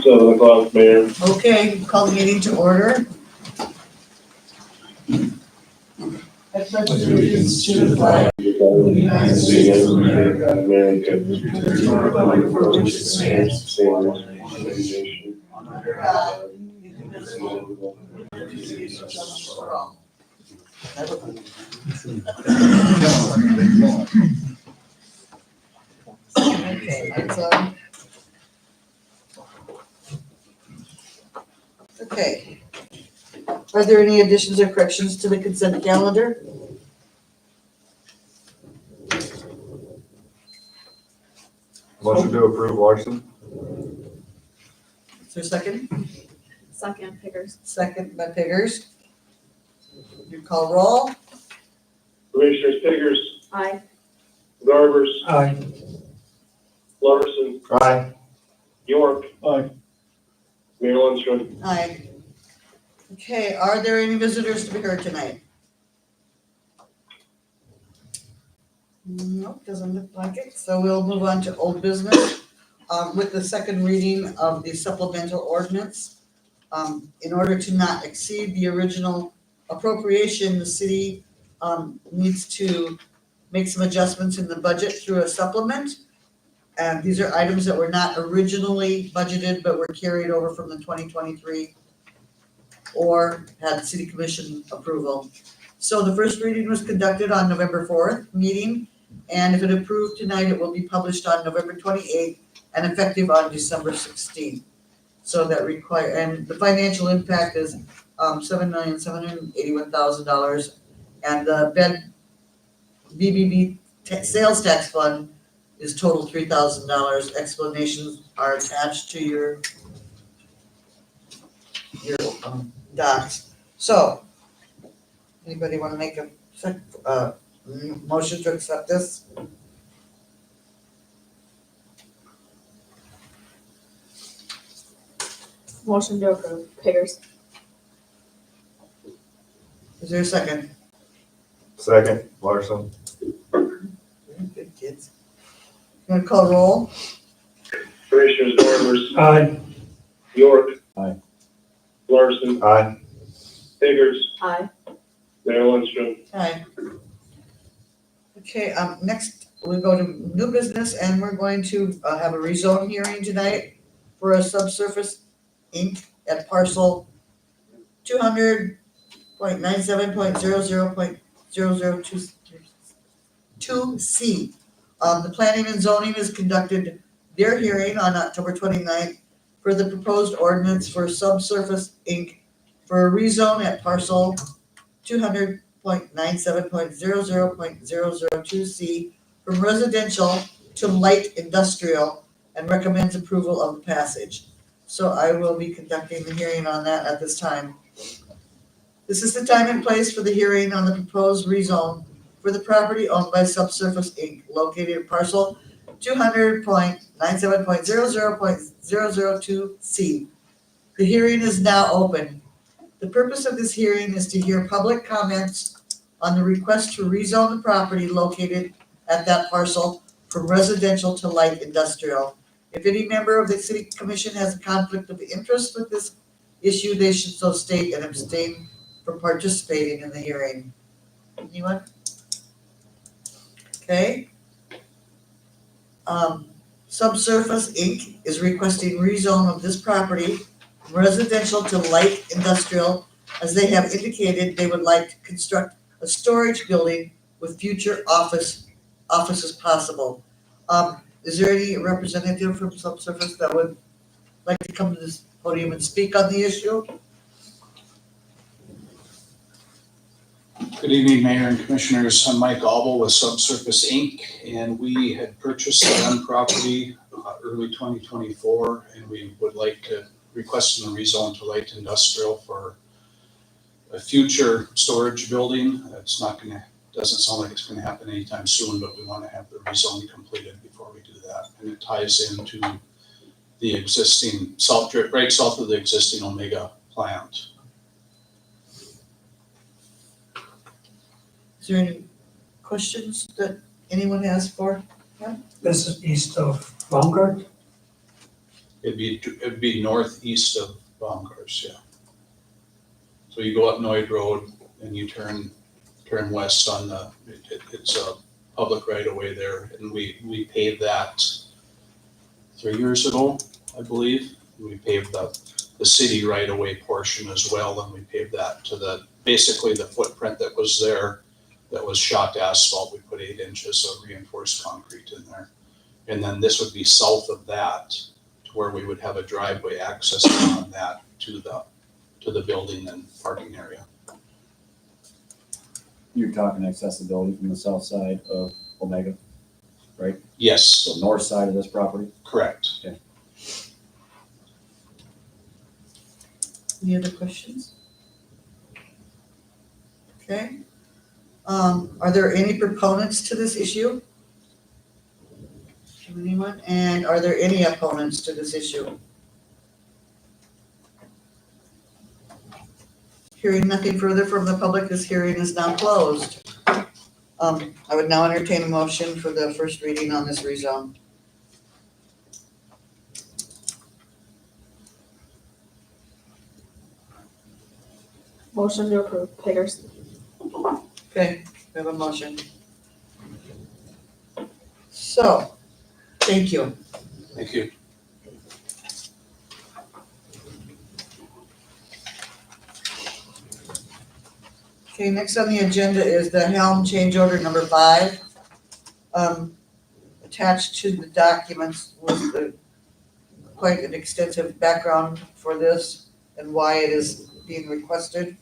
7:00, Mayor. Okay, call the meeting to order. I pledge allegiance to the flag Of the United States of America, and to the republic for which it stands, one nation, under God, indivisible, with liberty and justice for all. Okay, that's okay. Are there any additions or corrections to the consent calendar? Motion to approve, Larson? Is there a second? Second, Pickers. Second by Piggers. You call roll? Commissioners Piggers, Aye. Garbers, Aye. Larson, Aye. York, Aye. Mayor Lundstrom. Aye. Okay, are there any visitors to be heard tonight? Nope, doesn't look like it, so we'll move on to old business, with the second reading of the supplemental ordinance. In order to not exceed the original appropriation, the city, needs to make some adjustments in the budget through a supplement. And these are items that were not originally budgeted, but were carried over from the 2023 or had city commission approval. So the first reading was conducted on November 4th meeting, and if it approved tonight, it will be published on November 28th and effective on December 16th. So that and the financial impact is $7,781,000, and the BBB sales tax fund is total $3,000. Explanations are attached to your docs. So, anybody want to make a motion to accept this? Motion to approve, Pickers. Is there a second? Second, Larson? Good kids. You want to call roll? Commissioners Garbers, Aye. York. Aye. Larson, Aye. Piggers, Aye. Mayor Lundstrom. Aye. Okay, next we go to new business, and we're going to have a rezone hearing tonight for a subsurface Inc. at parcel 200.97.00.002C. The planning and zoning has conducted their hearing on October 29th for the proposed ordinance for subsurface Inc. for a rezone at parcel 200.97.00.002C from residential to light industrial, and recommends approval of the passage. So I will be conducting the hearing on that at this time. This is the time and place for the hearing on the proposed rezone for the property owned by Subsurface Inc. located at parcel 200.97.00.002C. The hearing is now open. The purpose of this hearing is to hear public comments on the request to rezone the property located at that parcel from residential to light industrial. If any member of the city commission has a conflict of interest with this issue, they should so state and abstain from participating in the hearing. Anyone? Okay. Subsurface Inc. is requesting rezone of this property from residential to light industrial, as they have indicated they would like to construct a storage building with future offices possible. Is there any representative from Subsurface that would like to come to this podium and speak on the issue? Good evening, Mayor and Commissioners. I'm Mike Auble with Subsurface Inc., and we had purchased the one property early 2024, and we would like to request a rezone to light industrial for a future storage building. Doesn't sound like it's gonna happen anytime soon, but we want to have the rezone completed before we do that. And it ties into the existing right south of the existing Omega plant. Is there any questions that anyone has for? This is east of Baumgart? It'd be northeast of Baumgart's, yeah. So you go up Noyd Road and you turn west on it's a public right of way there, and we paved that 3 years ago, I believe. We paved the city right of way portion as well, and we paved that to basically the footprint that was there, that was shocked asphalt. We put 8 inches of reinforced concrete in there. And then this would be south of that, to where we would have a driveway access on that to the building and parking area. You're talking accessibility from the south side of Omega, Yes, so north side of this property? correct. Any other questions? Okay. Are there any proponents to this issue? Anyone? And are there any opponents to this issue? Hearing nothing further from the public, this hearing is now closed. I would now entertain a motion for the first reading on this rezone. Motion to approve, Pickers. Okay, we have a motion. So, thank you. Thank you. Okay, next on the agenda is the Helm change order number 5. Attached to the documents was quite an extensive background for this and why it is being requested.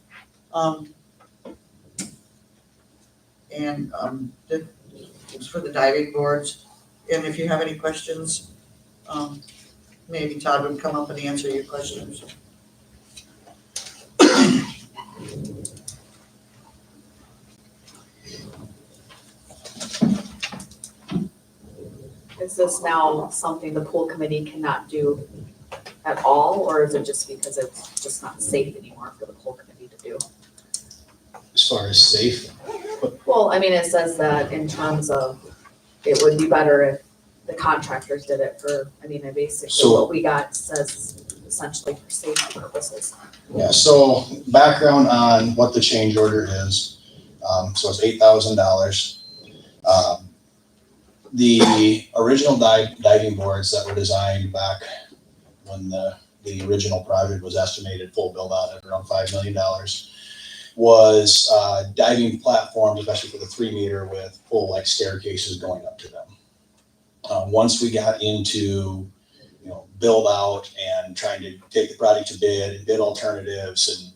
It's for the diving boards. And if you have any questions, maybe Todd would come up and answer your questions. Is this now something the pool committee cannot do at all, or is it just because it's just not safe anymore for the pool committee to do? As far as safe, Well, I mean, it says that in terms of, it would be better if the contractors did it for, I mean, basically So- what we got says essentially for safety purposes. Yeah, so background on what the change order is. So it's $8,000. The original diving boards that were designed back when the original project was estimated full build out at around $5 million was diving platforms, especially for the 3 meter, with full like staircases going up to them. Once we got into build out and trying to take the project to bid and bid alternatives and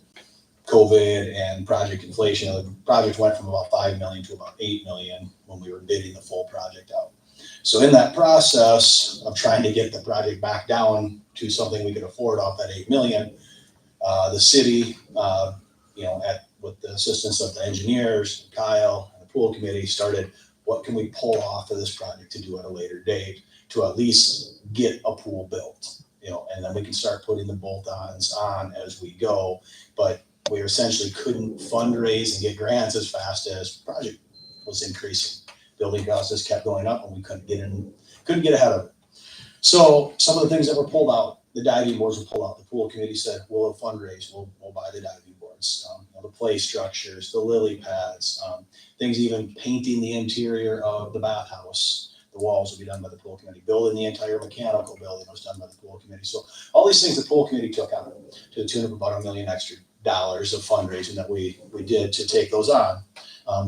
COVID and project inflation, the project went from about 5 million to about 8 million when we were bidding the full project out. So in that process of trying to get the project back down to something we could afford off that 8 million, the city, with the assistance of the engineers, Kyle, and the pool committee, started, what can we pull off of this project to do at a later date to at least get a pool built, and then we can start putting the bolt-ons on as we go. But we essentially couldn't fundraise and get grants as fast as the project was increasing. Building costs just kept going up and we couldn't get ahead of it. So some of the things that were pulled out, the diving boards were pulled out. The pool committee said, we'll fundraise, we'll buy the diving boards, the play structures, the lily pads, things even painting the interior of the bathhouse. The walls will be done by the pool committee. Building the entire mechanical building was done by the pool committee. So all these things the pool committee took on to the tune of about $1 million extra of fundraising that we did to take those on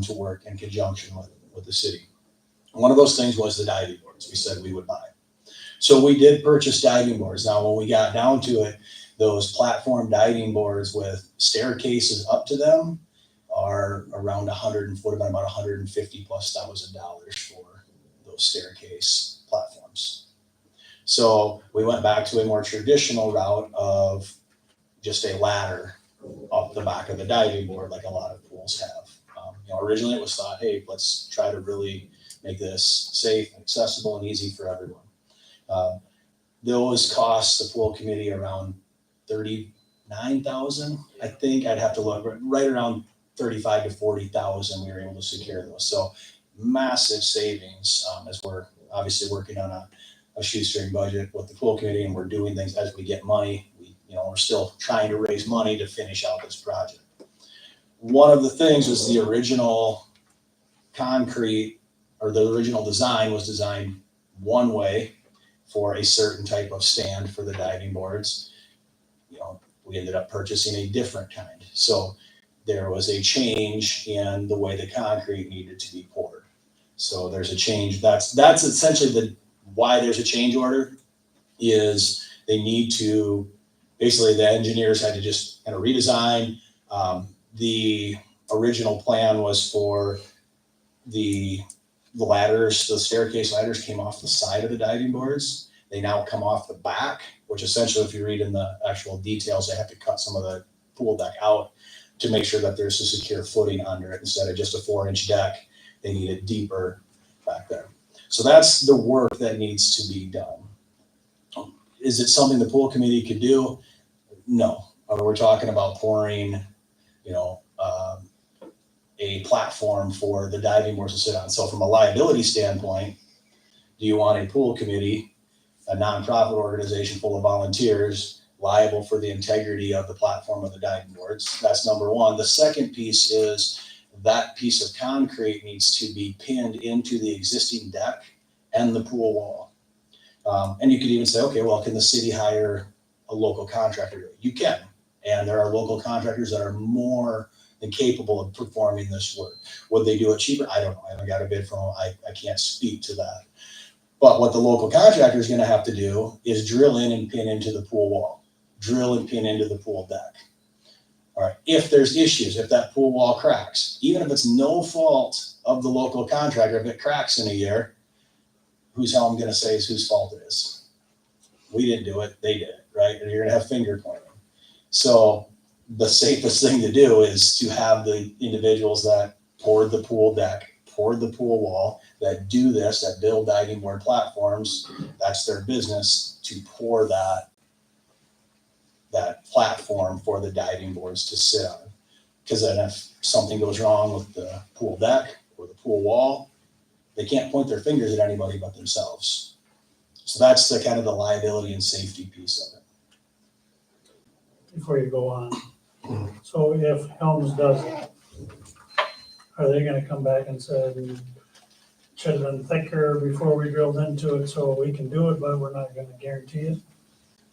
to work in conjunction with the city. One of those things was the diving boards we said we would buy. So we did purchase diving boards. Now, when we got down to it, those platform diving boards with staircases up to them are around would have been about $150,000+ for those staircase platforms. So we went back to a more traditional route of just a ladder up the back of the diving board, like a lot of pools have. Originally it was thought, hey, let's try to really make this safe and accessible and easy for everyone. Those cost the pool committee around $39,000, I think. I'd have to look, right around $35,000 to $40,000 we were able to secure those. So massive savings as we're obviously working on a shoestring budget with the pool committee, and we're doing things as we get money. We're still trying to raise money to finish out this project. One of the things was the original concrete, or the original design was designed one way for a certain type of stand for the diving boards. We ended up purchasing a different kind. So there was a change in the way the concrete needed to be poured. So there's a change. That's essentially why there's a change order, is they need to, basically the engineers had to just kind of redesign. The original plan was for the ladders, the staircase ladders came off the side of the diving boards. They now come off the back, which essentially, if you read in the actual details, they have to cut some of the pool deck out to make sure that there's a secure footing under it. Instead of just a 4-inch deck, they need it deeper back there. So that's the work that needs to be done. Is it something the pool committee could do? No. We're talking about pouring, a platform for the diving boards to sit on. So from a liability standpoint, do you want a pool committee, a nonprofit organization full of volunteers, liable for the integrity of the platform of the diving boards? That's number one. The second piece is that piece of concrete needs to be pinned into the existing deck and the pool wall. And you could even say, okay, well, can the city hire a local contractor? You can. And there are local contractors that are more than capable of performing this work. Would they do it cheaper? I don't know. I haven't got a bid from them. I can't speak to that. But what the local contractor is going to have to do is drill in and pin into the pool wall, drill and pin into the pool deck. All right. If there's issues, if that pool wall cracks, even if it's no fault of the local contractor, if it cracks in a year, who's hell I'm going to say is whose fault it is? We didn't do it. They did it, right? And you're going to have finger pointing. So the safest thing to do is to have the individuals that poured the pool deck, poured the pool wall, that do this, that build diving board platforms, that's their business, to pour that platform for the diving boards to sit on. Because then if something goes wrong with the pool deck or the pool wall, they can't point their fingers at anybody but themselves. So that's the kind of the liability and safety piece of it. Before you go on, so if Helms does it, are they gonna come back and say, should have been thicker before we drilled into it so we can do it, but we're not gonna guarantee it? Is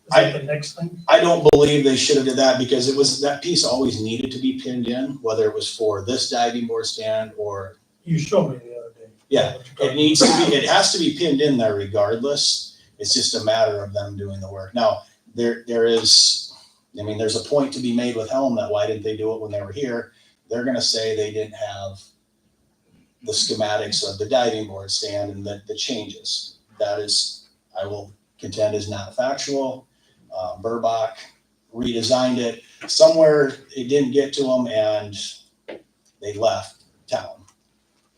that the next thing? I don't believe they should have did that, because it was, that piece always needed to be pinned in, whether it was for this diving board stand or. You showed me the other day. Yeah, it needs to be, it has to be pinned in there regardless. It's just a matter of them doing the work. Now, there is, there's a point to be made with Helm that why didn't they do it when they were here? They're gonna say they didn't have the schematics of the diving board stand and the changes. That is, I will contend, is not factual. Burbach redesigned it. Somewhere it didn't get to them and they left town.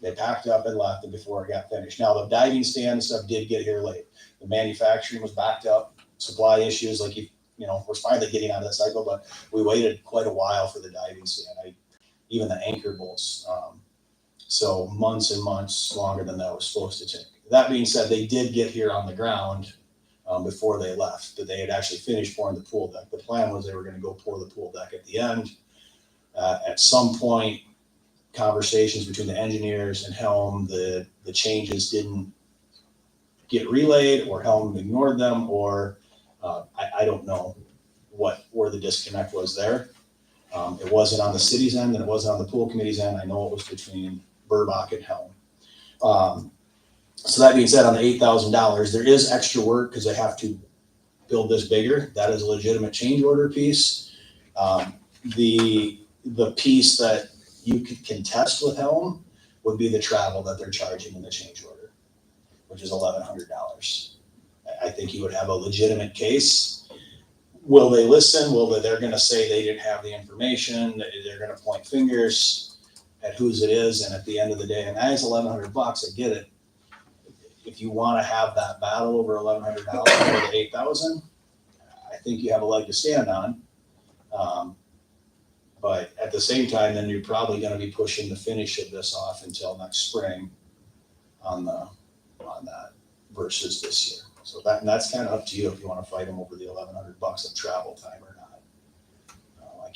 They packed up and left it before it got finished. Now the diving stand and stuff did get here late. The manufacturing was backed up, supply issues, like we're finally getting out of that cycle, but we waited quite a while for the diving stand. Even the anchor bolts. So months and months longer than that was supposed to take. That being said, they did get here on the ground before they left, that they had actually finished pouring the pool deck. The plan was they were going to go pour the pool deck at the end. At some point, conversations between the engineers and Helm, the changes didn't get relayed, or Helm ignored them, or I don't know where the disconnect was there. It wasn't on the city's end and it wasn't on the pool committee's end. I know it was between Burbach and Helm. So that being said, on the $8,000, there is extra work because they have to build this bigger. That is a legitimate change order piece. The piece that you could contest with Helm would be the travel that they're charging in the change order, which is $1,100. I think you would have a legitimate case. Will they listen? They're going to say they didn't have the information. They're going to point fingers at whose it is. And at the end of the day, and it's $1,100. I get it. If you want to have that battle over $1,100 or the $8,000, I think you have a leg to stand on. But at the same time, then you're probably going to be pushing the finish of this off until next spring on that versus this year. So that's kind of up to you if you want to fight them over the $1,100 of travel time or not. I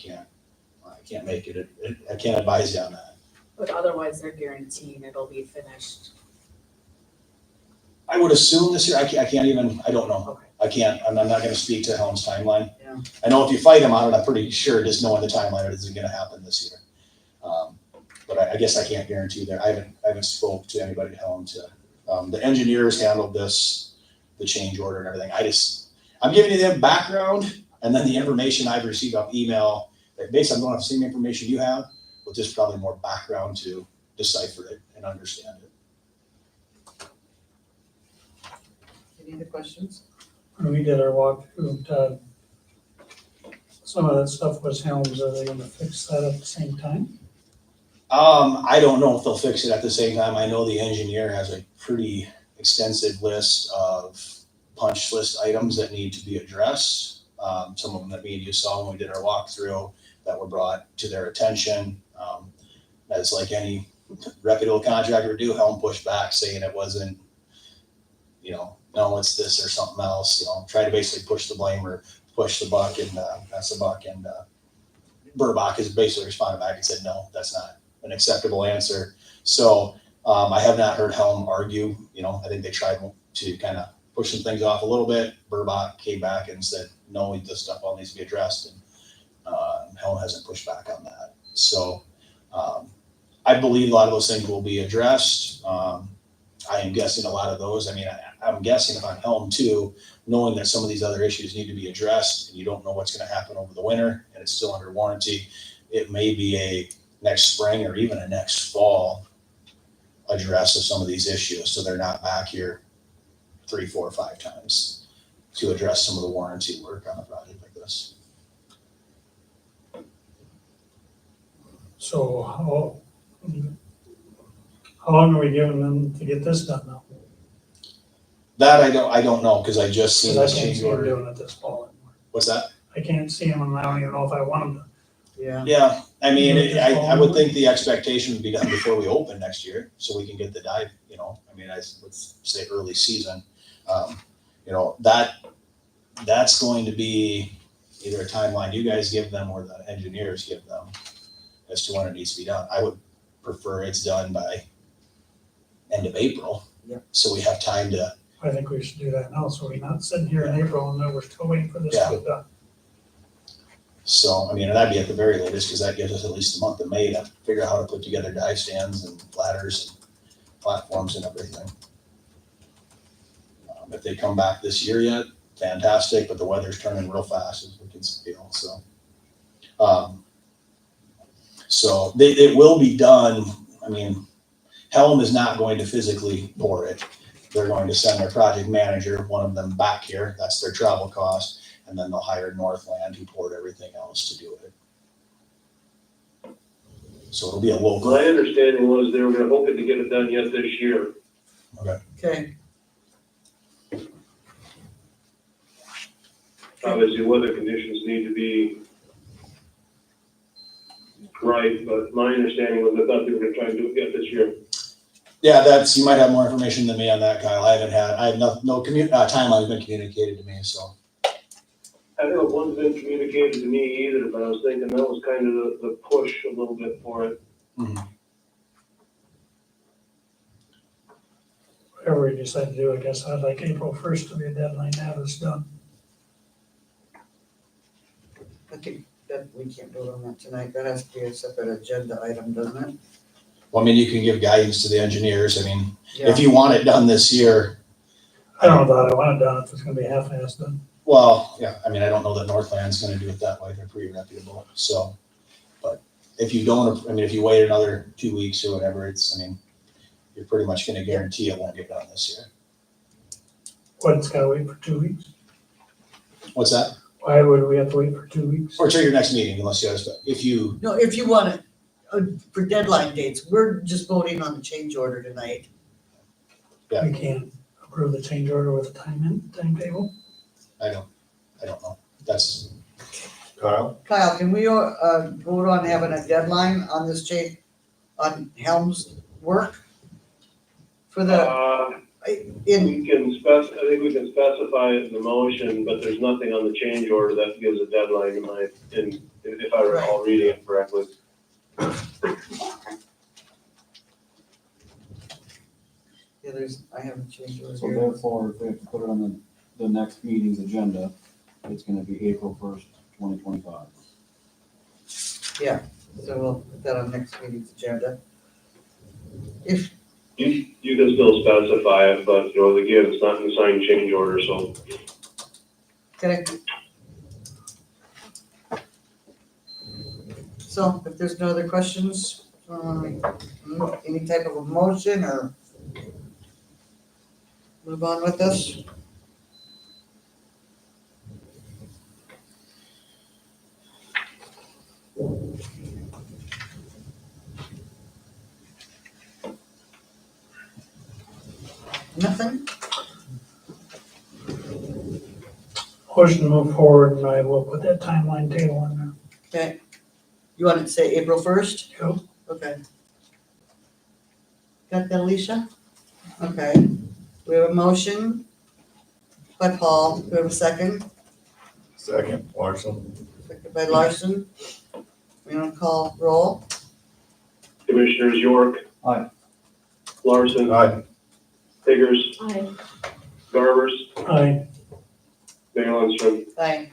can't make it, I can't advise you on that. But otherwise, they're guaranteeing it'll be finished. I would assume this year, I can't even, I don't know. Okay. I'm not gonna speak to Helm's timeline. Yeah. I know if you fight them on it, I'm pretty sure just knowing the timeline, it isn't gonna happen this year. But I guess I can't guarantee that. I haven't spoke to anybody at Helm to, the engineers handled this, the change order and everything. I'm giving you the background and then the information I've received off email, that basically I'm going off the same information you have, with just probably more background to decipher it and understand it. Any other questions? When we did our walkthrough, Todd, some of that stuff was Helms, are they gonna fix that at the same time? I don't know if they'll fix it at the same time. I know the engineer has a pretty extensive list of punch list items that need to be addressed. Some of them that me and you saw when we did our walkthrough that were brought to their attention. As like any reputable contractor would do, Helm pushed back saying it wasn't, no, it's this or something else, try to basically push the blame or push the buck, and that's the buck. And Burbach has basically responded back and said, no, that's not an acceptable answer. So I have not heard Helm argue. I think they tried to kind of push some things off a little bit. Burbach came back and said, no, this stuff all needs to be addressed. And Helm hasn't pushed back on that. So I believe a lot of those things will be addressed. I am guessing a lot of those. I'm guessing if I'm Helm too, knowing that some of these other issues need to be addressed and you don't know what's going to happen over the winter and it's still under warranty, it may be a next spring or even a next fall address of some of these issues. So they're not back here 3, 4, 5 times to address some of the warranty work on a project like this. So how long are we giving them to get this done now? That I don't know, because I just seen Because this I can't change see them order. doing it this fall anymore. What's that? I can't see them, and I don't even know if I want them to. Yeah. Yeah, I would fall. think the expectation would be done before we open next year, so we can get the dive, I would say early season. That's going to be either a timeline you guys give them or the engineers give them as to when it needs to be done. I would prefer it's done by end of April. Yep. So we have time to, I think we should do that now, so we're not sitting here in April and then we're still waiting for this to Yeah. get done. so, and that'd be at the very latest, because that gives us at least the month of May to figure out how to put together dive stands and ladders and platforms and everything. If they come back this year yet, fantastic, but the weather's turning real fast, as we can feel, so. So it will be done. Helm is not going to physically pour it. They're going to send their project manager, one of them back here, that's their travel cost, and then they'll hire Northland, who poured everything else to do it. So it'll be a local. My understanding was they were gonna hope to get it done yet this year. Okay, Obviously, weather conditions need to be right, but my understanding was I thought they were gonna try and do it yet this year. Yeah, you might have more information than me on that, Kyle. I have no timeline has been communicated to me, so. I haven't one's been communicated to me either, but I was thinking that was kind of the push a little bit for it. Whatever we decide to do, I guess I'd like April 1st to be a deadline to have this done. I think that we can't vote on that tonight. That has to be a separate agenda item, doesn't it? Well, you can give guidance to the engineers. Yeah. If you want it done this year, I don't know that I want it done if it's gonna be half-assed done. well, yeah, I don't know that Northland's gonna do it that way. They're pretty reputable, so. But if you don't, if you wait another 2 weeks or whatever, you're pretty much gonna guarantee it won't get done this year. What, it's gotta wait for 2 weeks? What's that? Why would we have to wait for 2 weeks? Or till your next meeting, unless you have, if you, No, if you want it, for deadline dates, we're just voting on the change order tonight. Yeah. We can't approve the change order with a timetable? I don't know. That's, Kyle? Kyle, can we, vote on having a deadline on this change, on Helm's work? For the, In, I think we can specify it in the motion, but there's nothing on the change order that gives a deadline if I recall reading it correctly. yeah, I haven't changed yours So here. therefore, if we have to put it on the next meeting's agenda, it's gonna be April 1st, 2025. So we'll put that on next meeting's agenda. If, You can still specify it, but, again, it's not in the signed change order, so. okay. So if there's no other questions, any type of a motion or move on with this? Nothing? Motion to move forward, and I will put that timeline table in there. Okay. You want it to say April 1st? Yep. Okay. Got that, Alicia? Okay. We have a motion by Paul. Do we have a second? Second, Larson. Second by Larson. We want to call roll? Commissioners York. Aye. Larson. Aye. Biggers. Aye. Garbers. Aye. Mayor Lundstrom. Aye.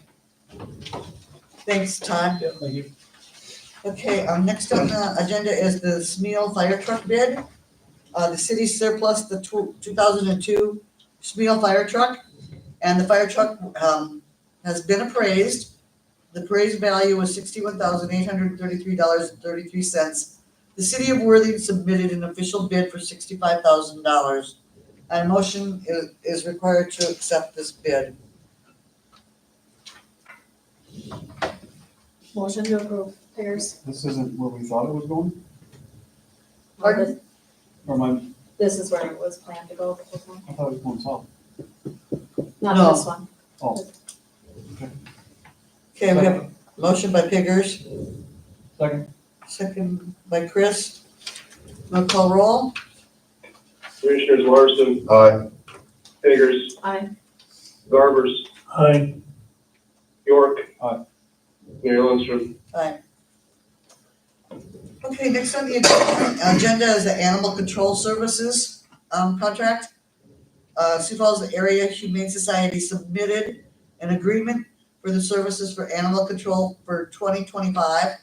Thanks, Todd. Yeah, thank you. Okay, next on the agenda is the Smeel fire truck bid. The city surplus the 2002 Smeel fire truck, and the fire truck has been appraised. The appraised value was $61,833.33. The city of Worthing submitted an official bid for $65,000. A motion is required to accept this bid. Motion to approve. Pickers. This isn't where we thought it was going? Pardon? Or am This is where it was planned to go the whole time. I thought it was going south. Not No. this one. Oh, Okay, we have a motion by Pickers, second. second by Chris. No call roll? Commissioners Larson. Aye. Biggers. Aye. Garbers. Aye. York. Aye. Mayor Lundstrom. Aye. Okay, next on the agenda is the Animal Control Services contract. Sioux Falls Area Humane Society submitted an agreement for the services for animal control for 2025.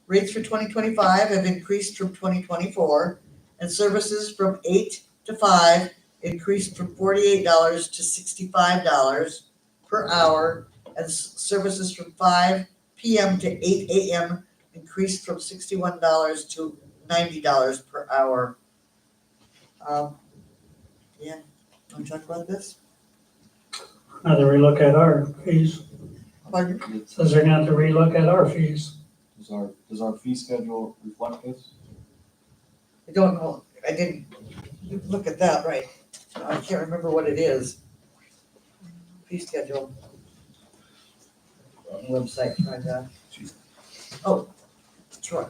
Rates for 2025 have increased from 2024, and services from 8 to 5 increased from $48 to $65 per hour, and services from 5 p.m. to 8 a.m. increased from $61 to $90 per hour. Yeah, want to talk about this? Now to relook at our fees. Pardon? Says they're gonna have to relook at our fees. Does our fee schedule reflect this? I don't know, I didn't look at that, right. I can't remember what it is. Fee schedule. On the website, try that. Oh, Troy.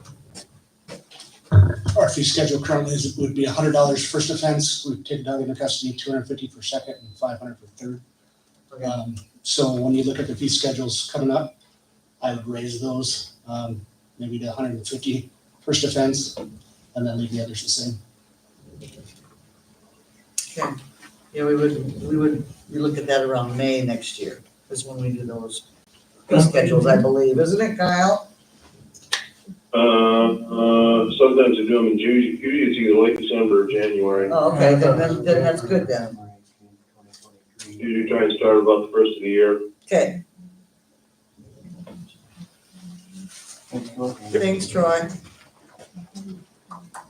Our fee schedule currently would be $100 first offense. We've taken dog into custody, $250 for second, and $500 for third. Okay. So when you look at the fee schedules coming up, I would raise those, maybe to $150 first offense, and then leave the others the same. Okay, yeah, we would look at that around May next year, is when we do those fee schedules, I believe, isn't it, Kyle? Sometimes they do them in June, usually it's either late December or January. Oh, okay, then that's good then. Usually try and start about the first of the year. Okay, thanks, Troy.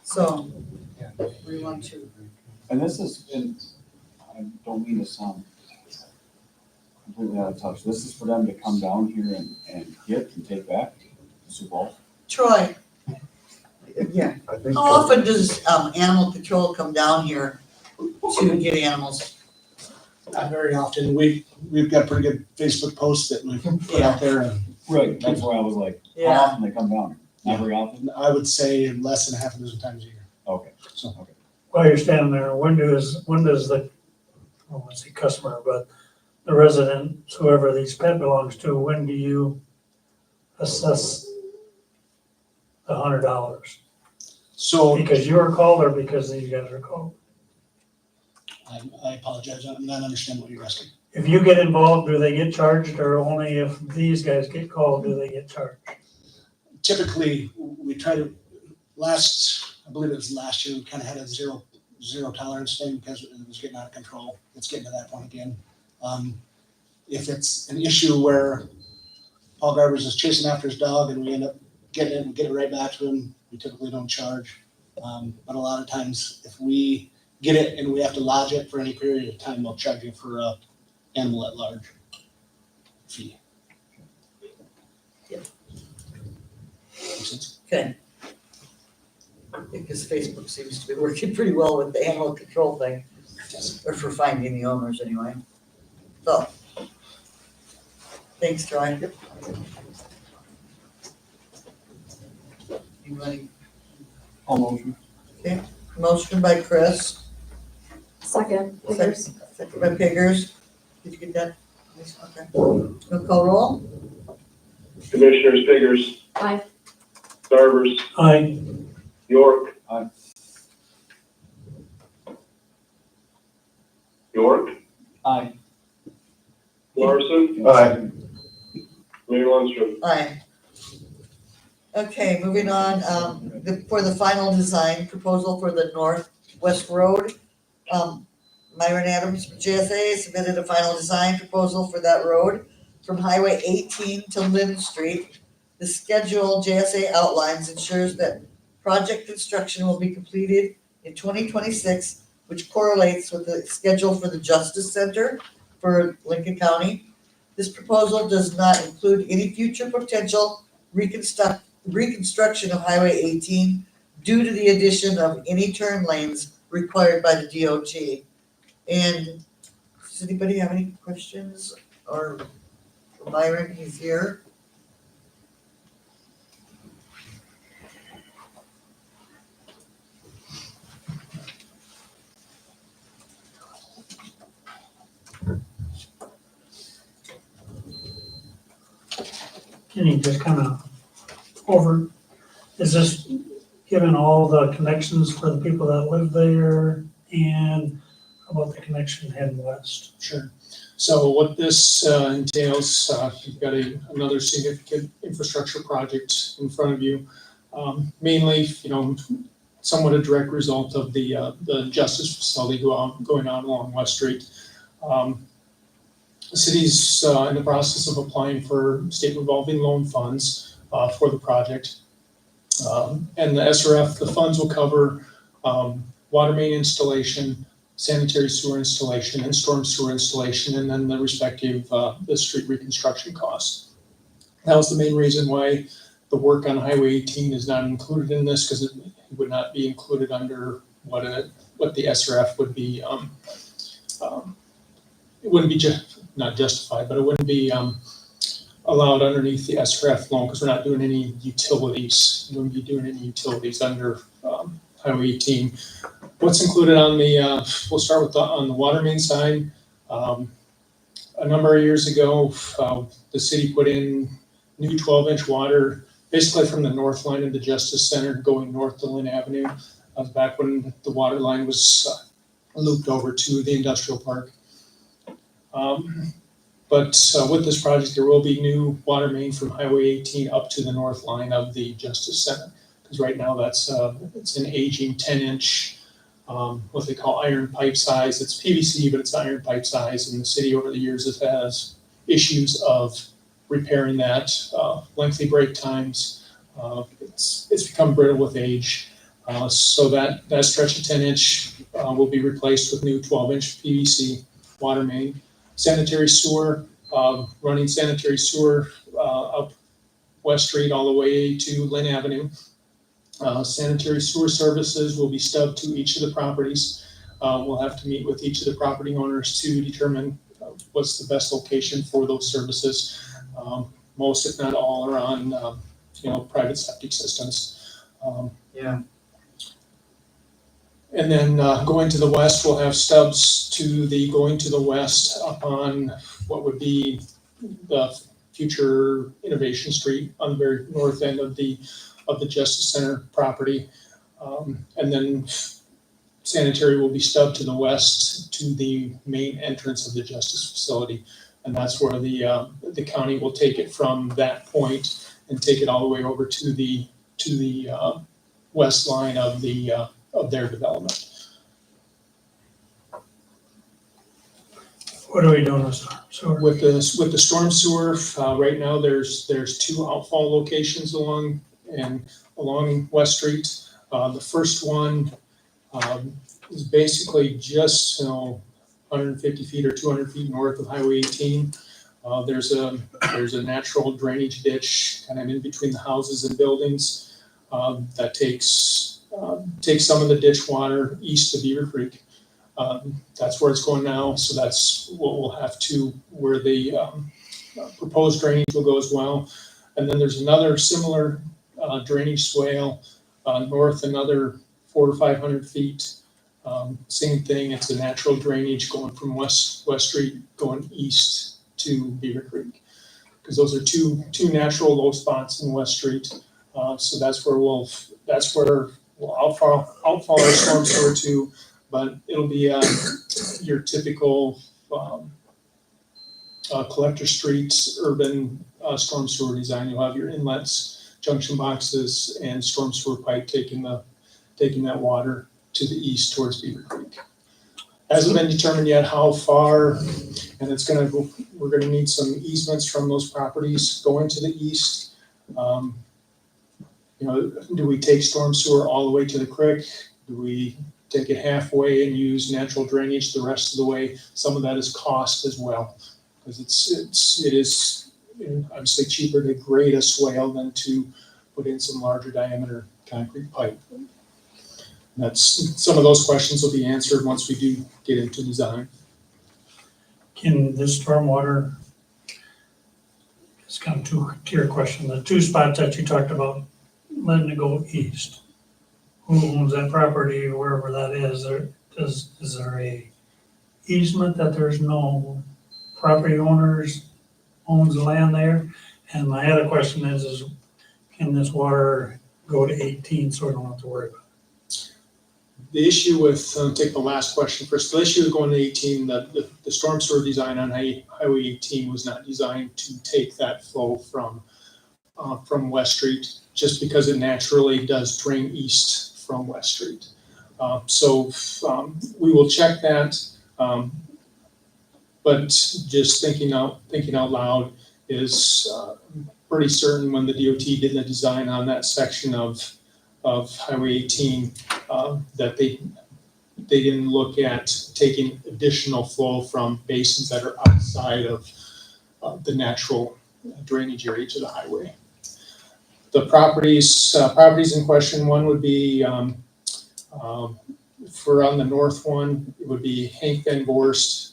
So, we want to, And this is, and I don't mean to sound completely out of touch, this is for them to come down here and get and take back to Sioux Falls. Troy, yeah, I think. how often does animal control come down here to get animals? Not very often. We've got pretty good Facebook posts that we've put out there, and Right, that's where I was like, how Yeah. often they come down here? Not very often? I would say less than half a dozen times a year. Okay, So, okay. while you're standing there, when does the, I won't say customer, but the resident, whoever these pet belongs to, when do you assess the $100? So Because you were called or because these guys are called? I apologize, I'm not understanding what you're asking. If you get involved, do they get charged, or only if these guys get called, do they get charged? Typically, we try to, I believe it was last year, we kind of had a zero tolerance thing because it was getting out of control. It's getting to that point again. If it's an issue where Paul Garbers is chasing after his dog and we end up getting it and get it right back to him, we typically don't charge. But a lot of times, if we get it and we have to lodge it for any period of time, they'll charge you for a animal at large fee. Yeah. Makes sense? Okay. Because Facebook seems to be working pretty well with the animal control thing, or for finding the owners anyway. So, thanks, Troy. Anybody? All motion. Motion by Chris, Second, Pickers. second by Piggers. Did you get that? Okay. We'll call roll. Commissioners Figurs, Aye. Garbers, Aye. York. Aye. York, Aye. Larson, Aye. Mayor Lundstrom. Aye. Okay, moving on, for the final design proposal for the Northwest Road. Myron Adams from JSA submitted a final design proposal for that road from Highway 18 to Lynn Street. The schedule JSA outlines ensures that project construction will be completed in 2026, which correlates with the schedule for the Justice Center for Lincoln County. This proposal does not include any future potential reconstruction of Highway 18 due to the addition of any turn lanes required by the DOT. And does anybody have any questions? Or Myron, he's here. Can you just kind of is this given all the connections for the people that live there, and how about the connection heading west? Sure. So what this entails, you've got another significant infrastructure project in front of you. Mainly, somewhat a direct result of the justice facility going on along West Street. The city's in the process of applying for state revolving loan funds for the project. And the SRF, the funds will cover water main installation, sanitary sewer installation, and storm sewer installation, and then the respective the street reconstruction costs. That was the main reason why the work on Highway 18 is not included in this, because it would not be included under what the SRF would be. It wouldn't be not justified, but it wouldn't be allowed underneath the SRF loan because we're not doing any utilities. We wouldn't be doing any utilities under Highway 18. What's included on we'll start with on the water main side. A number of years ago, the city put in new 12-inch water, basically from the north line of the Justice Center going north to Lynn Avenue. Back when the water line was looped over to the industrial park. But with this project, there will be new water main from Highway 18 up to the north line of the Justice Center. Because right now it's an aging 10-inch, what they call iron pipe size. It's PVC, but it's iron pipe size. And the city over the years has issues of repairing that, lengthy break times. It's become brittle with age. So that stretch of 10-inch will be replaced with new 12-inch PVC water main. Sanitary sewer, running sanitary sewer up West Street all the way to Lynn Avenue. Sanitary sewer services will be stubbed to each of the properties. We'll have to meet with each of the property owners to determine what's the best location for those services. Most, if not all, are on private septic systems. Yeah. And then going to the west, we'll have stubs going to the west up on what would be the future Innovation Street on the very north end of the Justice Center property. And then sanitary will be stubbed to the west to the main entrance of the Justice facility. And that's where the county will take it from that point and take it all the way over to the west line of their development. What are we doing with storm sewer? With the storm sewer, right now, there's 2 outfall locations along West Street. The first one is basically just 150 feet or 200 feet north of Highway 18. There's a natural drainage ditch kind of in between the houses and buildings that takes some of the ditch water east of Beaver Creek. That's where it's going now, so that's what we'll have to, where the proposed drainage will go as well. And then there's another similar drainage swale north, another 400 to 500 feet. Same thing, it's a natural drainage going from West Street going east to Beaver Creek. Because those are two natural low spots in West Street. So that's where we'll outfall our storm sewer to. But it'll be your typical collector streets, urban storm sewer design. You'll have your inlets, junction boxes, and storm sewer pipe taking that water to the east towards Beaver Creek. Hasn't been determined yet how far, and we're gonna need some easements from those properties going to the east. Do we take storm sewer all the way to the creek? Do we take it halfway and use natural drainage the rest of the way? Some of that is cost as well, because it is obviously cheaper to grade a swale than to put in some larger diameter concrete pipe. Some of those questions will be answered once we do get into design. Can this stormwater, it's kind of to your question, the 2 spots that you talked about, letting it go east. Who owns that property, wherever that is? Is there a easement that there's no property owns the land there? And my other question is can this water go to 18 so we don't have to worry about it? The issue with, take the last question first, the issue with going to 18, the storm sewer design on Highway 18 was not designed to take that flow from West Street, just because it naturally does drain east from West Street. So we will check that, but just thinking out loud is pretty certain when the DOT did the design on that section of Highway 18, that they didn't look at taking additional flow from basins that are outside of the natural drainage area to the highway. The properties in question, one would be, for on the north one, it would be Hank Van Vorst.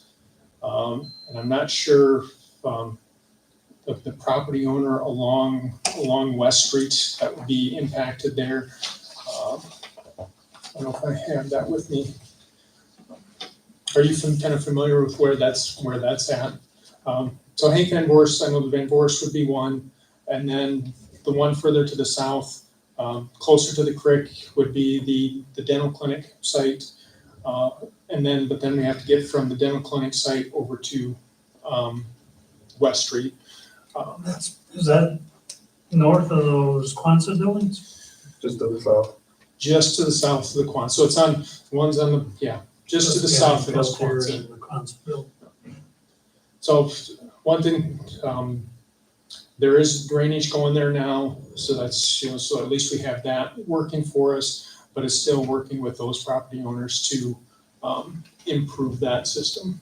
And I'm not sure of the property owner along West Street that would be impacted there. I don't know if I have that with me. Are you kind of familiar with where that's at? So Hank Van Vorst, I know the Van Vorst would be one, and then the one further to the south, closer to the creek, would be the dental clinic site. But then we have to get from the dental clinic site over to West Street. Is that north of those Quonset buildings? Just to the south. Just to the south of the Quonset. So it's just to the south of those Quonset. The Quonset building. So one thing, there is drainage going there now, so that's, so at least we have that working for us, but it's still working with those property owners to improve that system.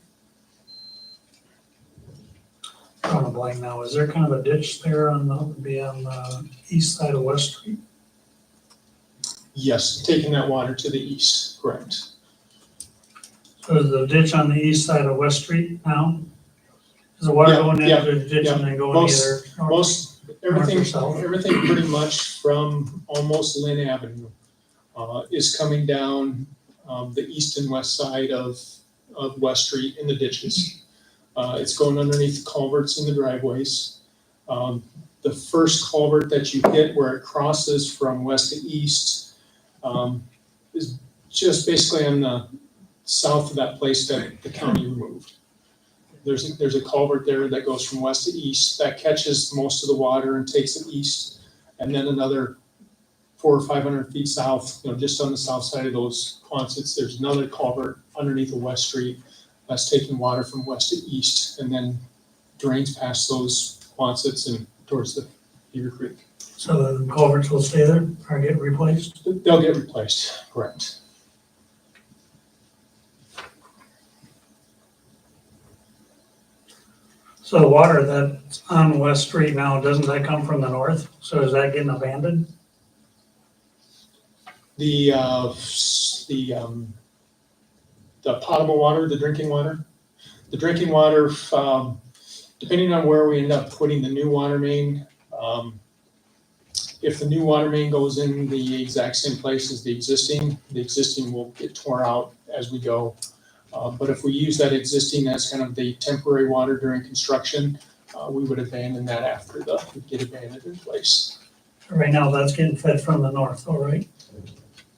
I'm on a blank now. Is there kind of a ditch there on the east side of West Street? Yes, taking that water to the east, correct. So is the ditch on the east side of West Street now? Is the water Yeah, going yeah, into the ditch and then going Most- either north? Everything North or south? everything pretty much from almost Lynn Avenue is coming down the east and west side of West Street in the ditches. It's going underneath the culverts in the driveways. The first culvert that you hit where it crosses from west to east is just basically on the south of that place that the county removed. There's a culvert there that goes from west to east that catches most of the water and takes it east. And then another 400 or 500 feet south, just on the south side of those Quonsets, there's another culvert underneath the West Street that's taking water from west to east and then drains past those Quonsets and towards the Beaver Creek. So the culverts will stay there or get replaced? They'll get replaced, correct. So the water that's on West Street now, doesn't that come from the north? So is that getting abandoned? The potable water, the drinking water, depending on where we end up putting the new water main, if the new water main goes in the exact same place as the existing will get tore out as we go. But if we use that existing as kind of the temporary water during construction, we would abandon that after would get abandoned in place. Right now, that's getting fed from the north, all right?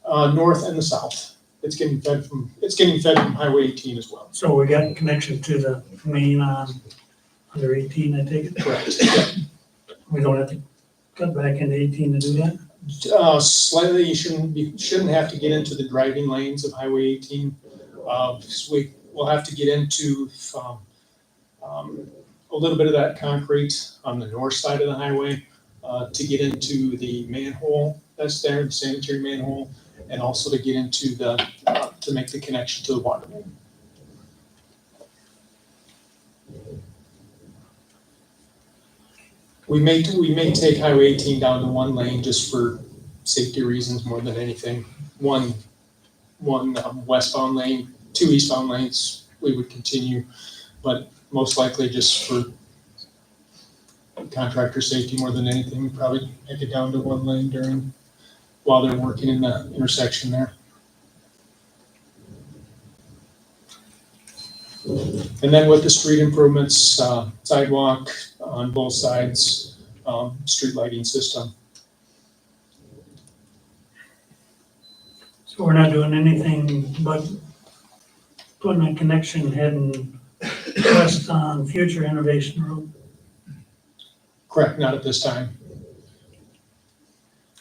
North and the south. It's getting fed from Highway 18 as well. So we got connection to the main on under 18, I take it? Correct. We don't have to cut back into 18 to do that? Slightly, you shouldn't have to get into the driving lanes of Highway 18. Because we will have to get into a little bit of that concrete on the north side of the highway to get into the manhole that's there, the sanitary manhole, and also to get into to make the connection to the water main. We may take Highway 18 down to one lane just for safety reasons more than anything. One westbound lane, 2 eastbound lanes, we would continue, but most likely just for contractor safety more than anything, we probably make it down to one lane while they're working in the intersection there. And then with the street improvements, sidewalk on both sides, street lighting system. So we're not doing anything but putting a connection heading west on future Innovation Road. Correct, not at this time.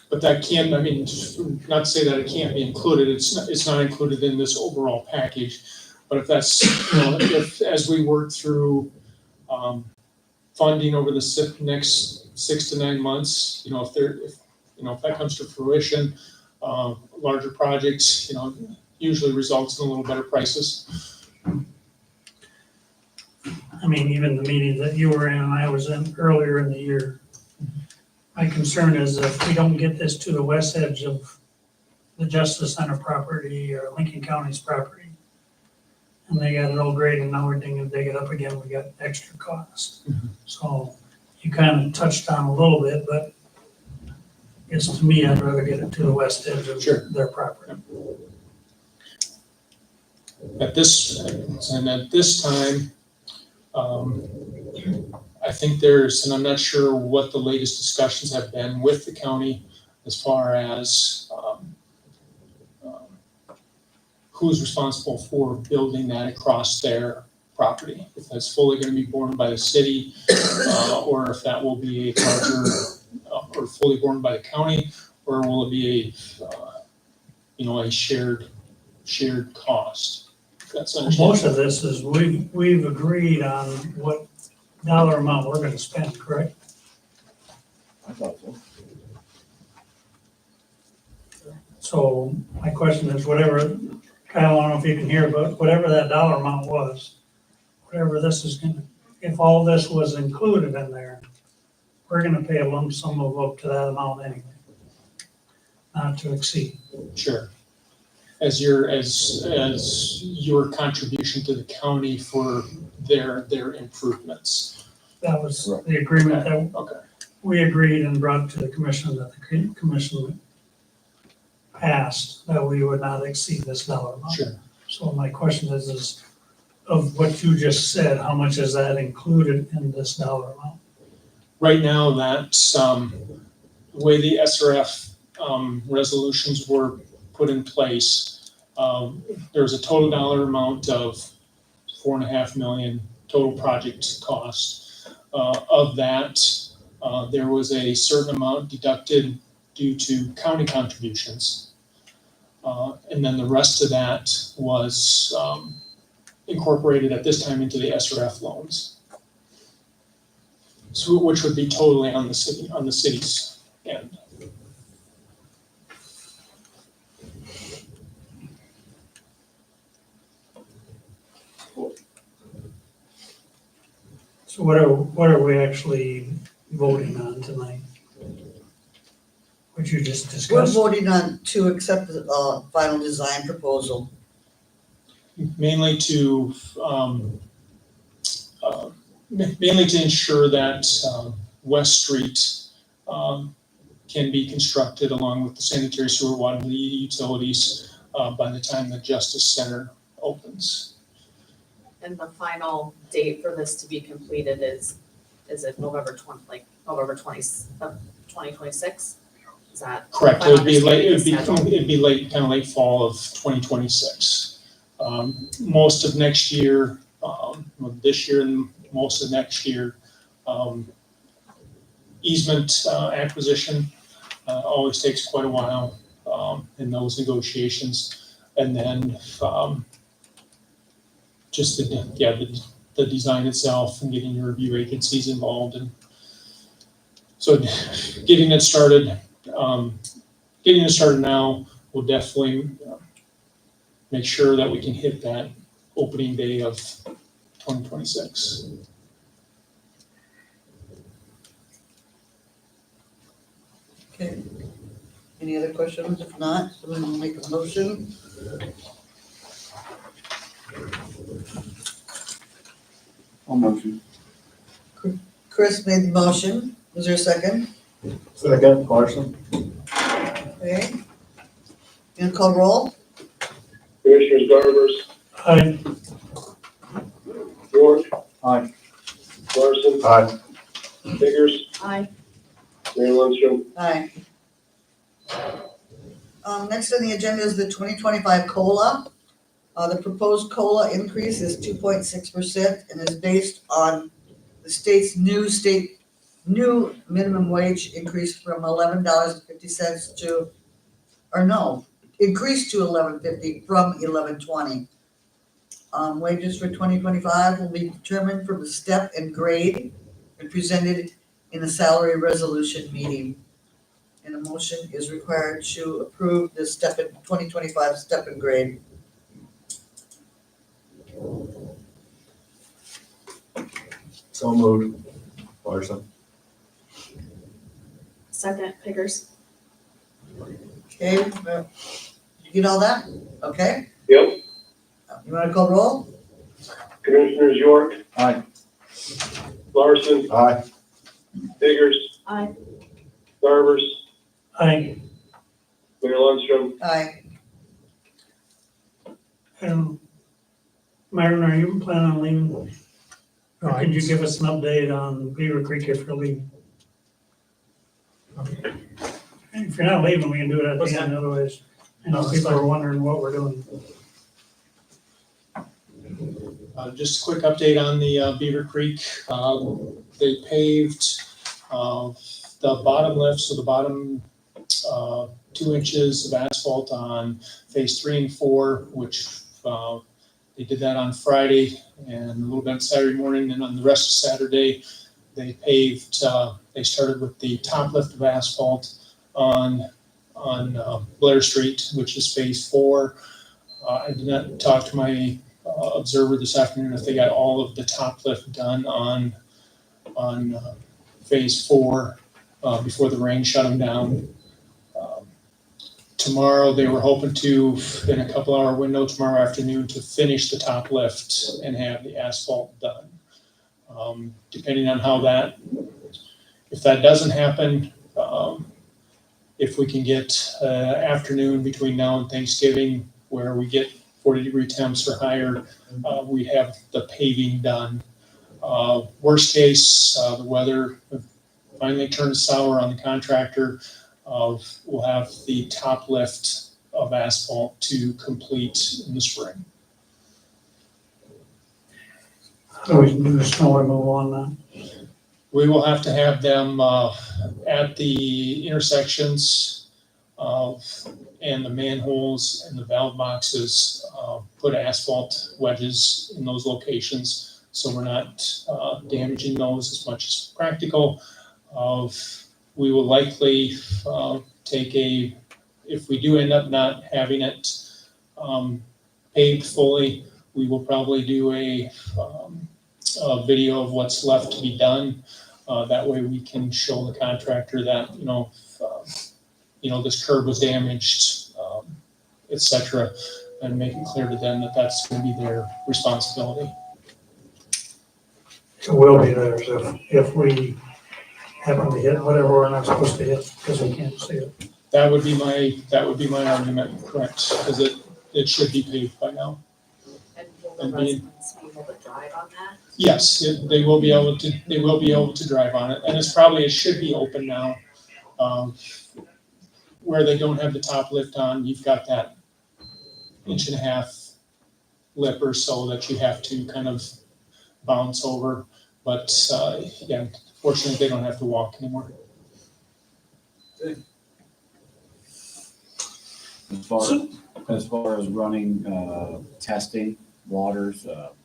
But that can, not to say that it can't be included, it's not included in this overall package. But if that's, if as we work through funding over the next 6 to 9 months, if that comes to fruition, larger projects, usually results in a little better prices. Even the meeting that you were in and I was in earlier in the year, my concern is if we don't get this to the west edge of the Justice Center property or Lincoln County's property, and they got it all graded, and now we're digging to dig it up again, we got extra cost. So you kind of touched on a little bit, but I guess to me, I'd rather get it to the west edge of their property. At this time, I think and I'm not sure what the latest discussions have been with the county as far as who's responsible for building that across their property. If that's fully going to be borne by the city, or if that will be a larger, or fully borne by the county, or will it be a shared cost? That's understandable. Most of this is we've agreed on what dollar amount we're gonna spend, correct? I thought so. So my question is whatever, Kyle, I don't know if you can hear, but whatever that dollar amount was, whatever this is gonna, if all this was included in there, we're gonna pay a lump sum of up to that amount anyway, not to exceed. Sure. As your contribution to the county for their improvements. That was the agreement that Okay. we agreed and brought to the commission that the commission passed, that we would not exceed this dollar amount. Sure. So my question is of what you just said, how much is that included in this dollar amount? Right now, that's, the way the SRF, resolutions were put in place, there's a total dollar amount of 4.5 million total project cost. Of that, there was a certain amount deducted due to county contributions. And then the rest of that was, incorporated at this time into the SRF loans. So, which would be totally on the city's end. So what are we actually voting on tonight? What you just We're discussed? voting on to accept the, final design proposal. Mainly to, mainly to ensure that, West Street, can be constructed along with the sanitary sewer, water, and utilities, by the time the Justice Center opens. And the final date for this to be completed is it November 2026? Is that? Correct, if I'm it would be late, understanding the it'd be late, kind of late fall of 2026. Most of next year, well, this year and most of next year, easement acquisition always takes quite a while in those negotiations. And then just the design itself and getting your review agencies involved. And so getting it started now will definitely make sure that we can hit that opening day of 2026. Okay. Any other questions? If not, someone will make a motion. I'll motion. Chris made the motion. Was there a second? Second, Larson. Okay. You gonna call roll? Commissioners Garbers, Aye. York, Aye. Larson, Aye. Biggers, Aye. Mayor Lundstrom. Aye. Next on the agenda is the 2025 COLA. The proposed COLA increase is 2.6% and is based on the state's new minimum wage increase from $11.50 to, increased to $11.50 from $11.20. Wages for 2025 will be determined from the step and grade and presented in a salary resolution meeting. And a motion is required to approve the 2025 step and grade. So moved. Larson. Second, Biggers? Okay, you get all that? Okay, Yep, you wanna call roll? Commissioners York, Aye. Larson, Aye. Biggers, Aye. Garbers, Aye. Mayor Lundstrom. Aye. And Myron, are you planning on leaving? Or could you give us an update on Beaver Creek if you're leaving? If you're not leaving, we can do it at the end, otherwise, I know people are wondering what we're doing. Just a quick update on the Beaver Creek. They paved the bottom lift, so the bottom 2 inches of asphalt on phase 3 and 4, which they did that on Friday and a little bit on Saturday morning. And on the rest of Saturday, they paved. They started with the top lift of asphalt on Blair Street, which is phase 4. I did not talk to my observer this afternoon if they got all of the top lift done on phase 4 before the rain shut them down. Tomorrow, they were hoping to, in a couple hour window tomorrow afternoon, to finish the top lift and have the asphalt done. Depending on how if that doesn't happen, if we can get afternoon between now and Thanksgiving where we get 40-degree temps or higher, we have the paving done. Worst case, the weather finally turned sour on the contractor. We'll have the top lift of asphalt to complete in the spring. How do we do snow removal on that? We will have to have them at the intersections and the manholes and the valve boxes, put asphalt wedges in those locations, so we're not damaging those as much as practical. We will likely take if we do end up not having it paved fully, we will probably do a video of what's left to be done. That way we can show the contractor that, this curb was damaged, et cetera, and make it clear to them that that's gonna be their responsibility. It will be there, so if we happen to hit whatever we're not supposed to hit, because we can't see it. That would be my argument, correct, because it should be paved by now. And will the And being- residents be able to drive on that? Yes, they will be able to drive on it, and it should be open now. Where they don't have the top lift on, you've got that 1.5-inch lip or so that you have to kind of bounce over. But, yeah, fortunately, they don't have to walk anymore. As far as running, testing, waters,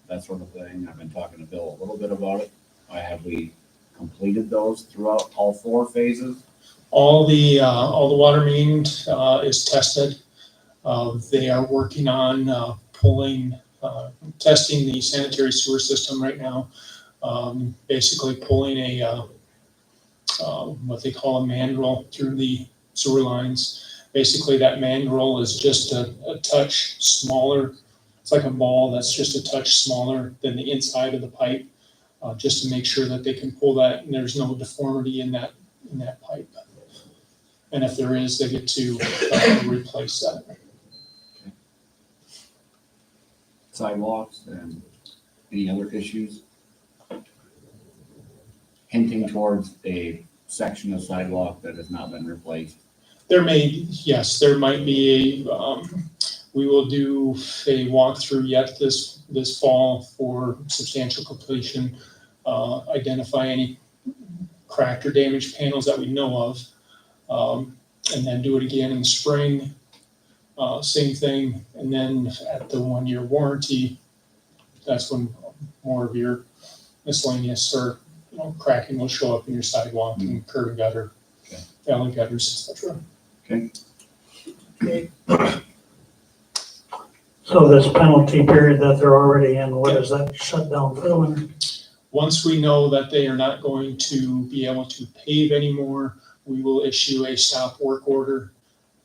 that sort of thing, I've been talking to Bill a little bit about it. Have we completed those throughout all 4 phases? All the water main is tested. They are working on testing the sanitary sewer system right now. Basically pulling what they call a mandrel through the sewer lines. Basically, that mandrel is just a touch smaller. It's like a ball that's just a touch smaller than the inside of the pipe, just to make sure that they can pull that and there's no deformity in that pipe. And if there is, they get to replace that. Sidewalks and any other issues? Hinting towards a section of sidewalk that has not been replaced. There might be we will do a walkthrough yet this fall for substantial completion, identify any cracked or damaged panels that we know of, and then do it again in the spring, same thing, and then at the 1-year warranty, that's when more of your miscellaneous or cracking will show up in your sidewalk and curb and gutter, valley gutters, etc. Okay, So this penalty period that they're already in, what does that shut down filling? Once we know that they are not going to be able to pave anymore, we will issue a stop work order.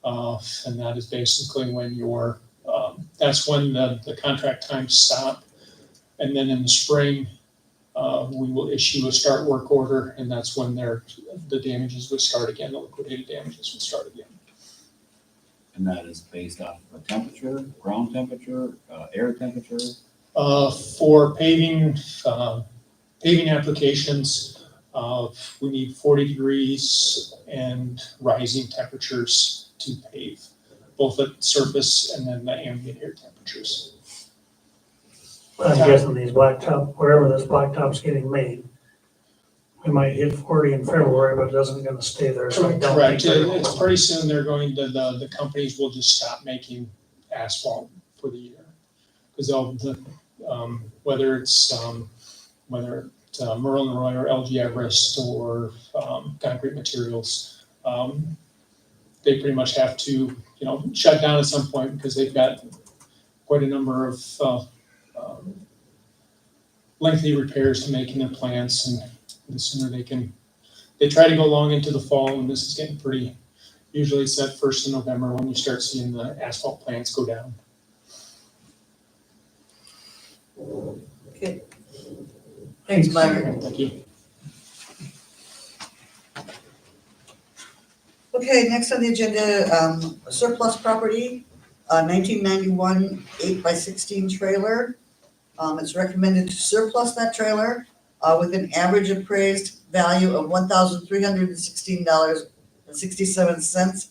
And that is basically when that's when the contract times stop. And then in the spring, we will issue a start work order, and that's when the damages would start again, the liquidated damages would start again. And that is based off of temperature, ground temperature, air temperature? For paving applications, we need 40 degrees and rising temperatures to pave, both at surface and then the ambient air temperatures. I'm guessing these blacktop, wherever this blacktop's getting made, we might hit 40 in February, but it isn't gonna stay there. So I don't Correct. think they're- It's pretty soon they're going to, the companies will just stop making asphalt for the year. Because whether it's Merlin Roy or LG Everest or concrete materials, they pretty much have to, shut down at some point because they've got quite a number of lengthy repairs to make in their plants, and the sooner they try to go long into the fall, and this is getting pretty, usually it's that 1st of November when you start seeing the asphalt plants go down. okay. Thanks, Myron. Thank you. Okay, next on the agenda, surplus property, 1991 8x16 trailer. It's recommended to surplus that trailer with an average appraised value of $1,316.67.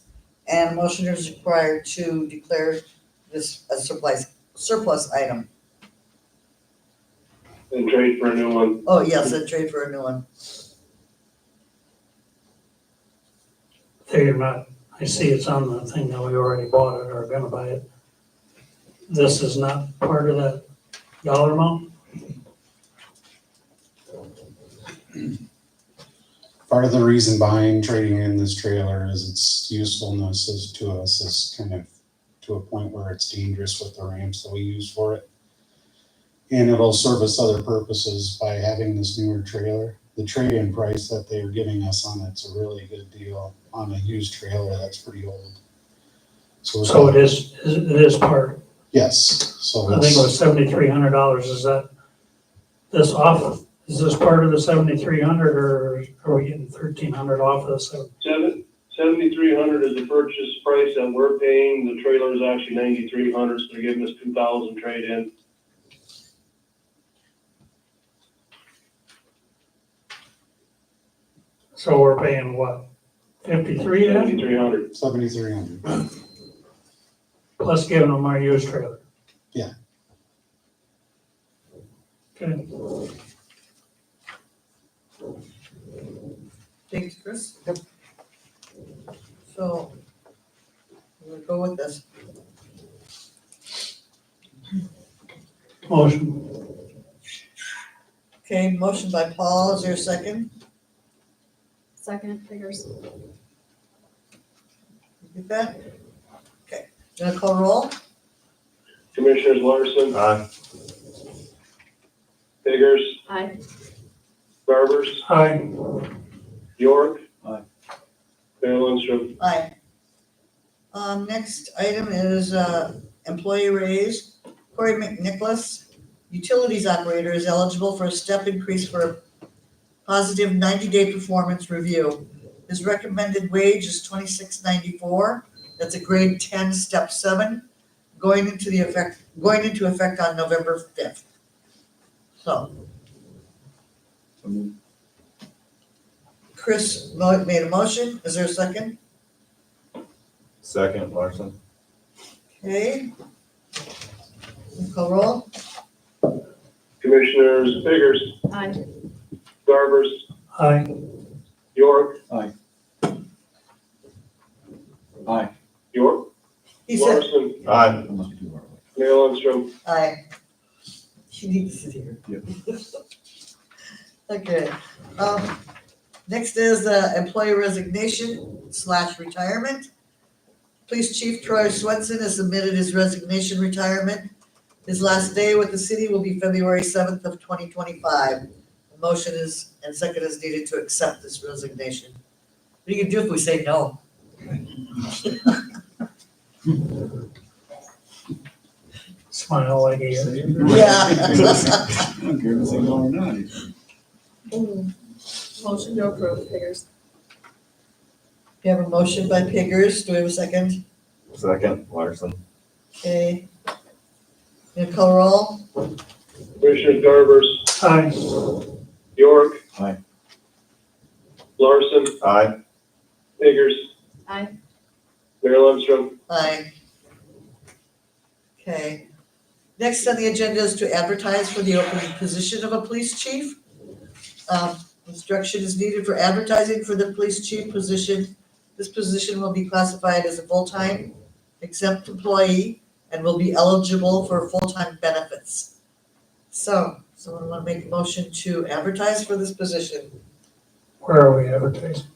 And a motion is required to declare this a surplus item. And trade for a new one. Oh, yes, a trade for a new one. Figure not, I see it's on the thing that we already bought it or are gonna buy it. This is not part of that dollar amount? Part of the reason behind trading in this trailer is its usefulness is to us is kind of to a point where it's dangerous with the ramps that we use for it. And it'll service other purposes by having this newer trailer. The trade-in price that they're giving us on it's a really good deal on a used trailer that's pretty old. So it is part, Yes, so I think it was $7,300, is that this off, is this part of the 7,300 or are we getting 1,300 off of the $7,300 is the purchase price that we're paying. The trailer is actually $9,300, so they're giving us $2,000 trade-in. So we're paying what, 53 then? $7,300. 7,300. Plus giving them our used trailer? Yeah. Okay, Thanks, Chris. Yep. So, we'll go with this. motion, Okay, motion by Paul, is there a second? Second, Biggers. Get that? Okay, gonna call roll? Commissioners Larson, Aye. Biggers, Aye. Garbers, aye, York. Aye. Mayor Lindstrom. Aye. Next item is, employee raise. Corey McNicholas, utilities operator, is eligible for a step increase for a positive 90-day performance review. His recommended wage is $26.94. That's a grade 10, step 7, going into effect on November 5th. So, Chris made a motion. Is there a second? Second, Larson. Okay. We'll call roll. Commissioners Biggers, Aye. Garbers, aye, York. Aye. He said, Larson, Aye. That must be too far away. Mayor Lindstrom. aye. You need to sit here. Yep. Okay, next is, employee resignation / retirement. Police Chief Troy Swenson has submitted his resignation retirement. His last day with the city will be February 7th of 2025. A motion is, and second is needed to accept this resignation. What do you do if we say no? smile like he is. Yeah. I don't care if it's a no or not. Motion to approve, Biggers. We have a motion by Piggers. Do we have a second? Second, Larson. Okay. Gonna call roll? Commissioners Garbers, Aye, York. Aye. Larson, Aye. Biggers, Aye. Mayor Lindstrom. Aye. Okay. Next on the agenda is to advertise for the opening position of a police chief. Instruction is needed for advertising for the police chief position. This position will be classified as a full-time exempt employee and will be eligible for full-time benefits. So, someone want to make a motion to advertise for this position? where are we advertising?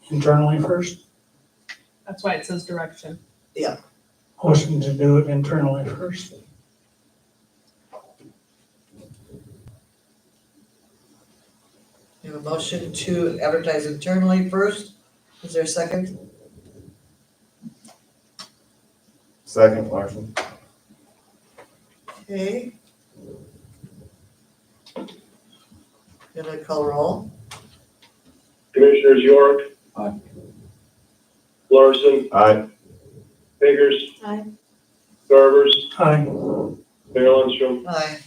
Internally first? That's why it says direction. Motion to do it internally first. We have a motion to advertise internally first. Is there a second? Second, Larson. Okay. Gonna call roll? Commissioners York. Aye. Larson, Aye. Biggers, Aye. Garbers, Aye. Mayor Lundstrom. Aye.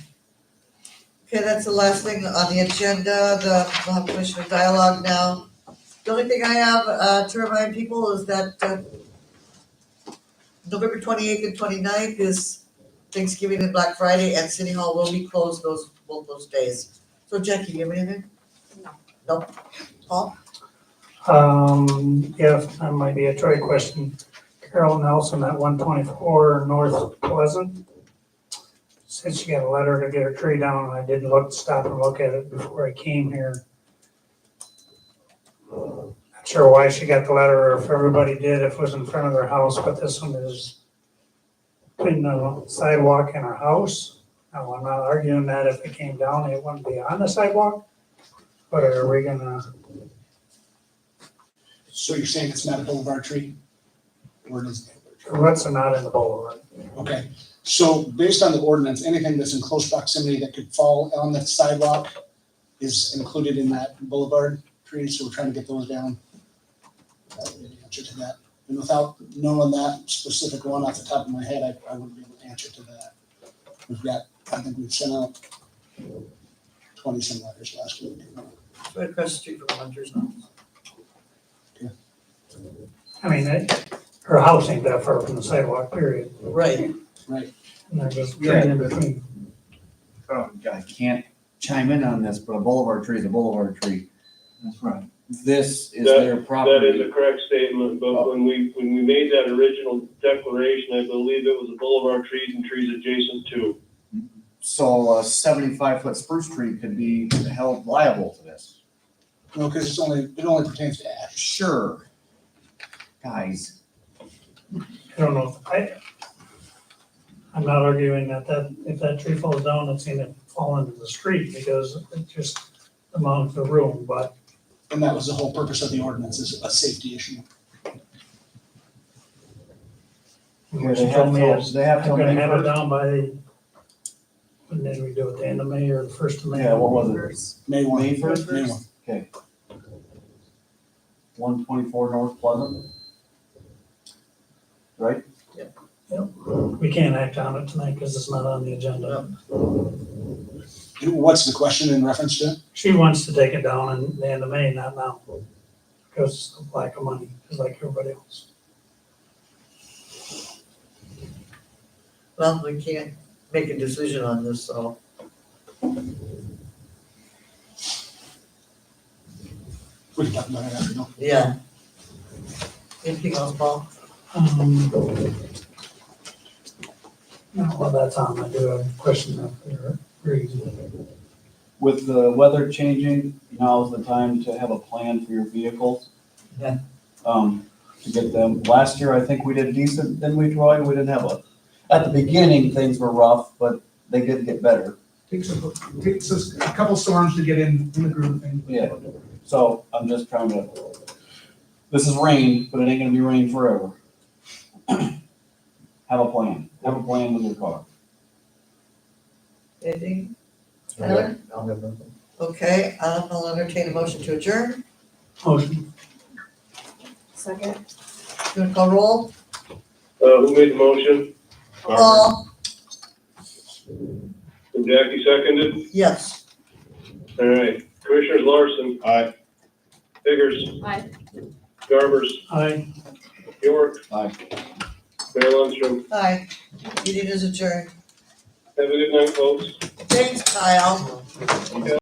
Okay, that's the last thing on the agenda, we'll have commissioner dialogue now. The only thing I have, to remind people is that, November 28th and 29th is Thanksgiving and Black Friday, and City Hall will be closed both those days. So Jackie, you have anything? No. No? Paul? Yeah, that might be a trade question. Carol Nelson at 124 North Pleasant said she got a letter to get her tree down, and I didn't stop and look at it before I came here. Not sure why she got the letter, or if everybody did, if it was in front of their house, but this one is between the sidewalk and her house. Now, I'm not arguing that if it came down, it wouldn't be on the sidewalk, but are we gonna, So you're saying it's not a boulevard tree? Or it is? what's not in the boulevard? Okay, so based on the ordinance, anything that's in close proximity that could fall on the sidewalk is included in that boulevard tree, so we're trying to get those down. That would be the answer to that. And without knowing that specific one off the top of my head, I wouldn't be able to answer to that. We've got, I think we've sent out 20-some letters last week. Right across the street from Hunter's house. I mean, her house ain't that far from the sidewalk, period, Right. Right. and there's just a tree in between. Oh, I can't chime in on this, but a boulevard tree is a boulevard tree. That's right. This is their That is property. a correct statement, but when we made that original declaration, I believe it was a boulevard trees and trees adjacent to. So a 75-foot spruce tree could be held liable to this. No, because it only pertains to ash. Sure. Guys, I don't know, I'm not arguing that if that tree falls down, it's gonna fall into the street, because it's just the amount of the room, but And that was the whole purpose of the ordinance, is a safety issue. what she told me is, they have I'm till gonna May have it 1st. down by, when did we do it, the end of May or the first of May? Yeah, what was it? May 1. May 1st? May 1. Okay. 124 North Pleasant. Right? We can't act on it tonight because it's not on the agenda. What's the question in reference to? She wants to take it down in the end of May, not now, because of lack of money, just like everybody else. Well, we can't make a decision on this, so. We can talk about it after, no? Yeah. Anything else, Paul? No, well, that's on, I do have a question up there. With the weather changing, now's the time to have a plan for your vehicles. Yeah. To get them, last year, I think we did decent, didn't we, Troy? We didn't have at the beginning, things were rough, but they did get better. Takes us a couple storms to get in the groove and. Yeah. So I'm just trying to, this is rain, but it ain't gonna be rain forever. Have a plan with your car. Anything? Tyler? I'll have nothing. Okay, I'll entertain a motion to adjourn. Motion. Second. You wanna call roll? Who made the motion? Paul? And Jackie seconded? Yes. All right. Commissioners Larson, Aye. Biggers, Aye. Garbers, Aye. York, Aye. Mayor Lundstrom. Aye. Meeting is adjourned. Have a good night, folks. Thanks, Kyle.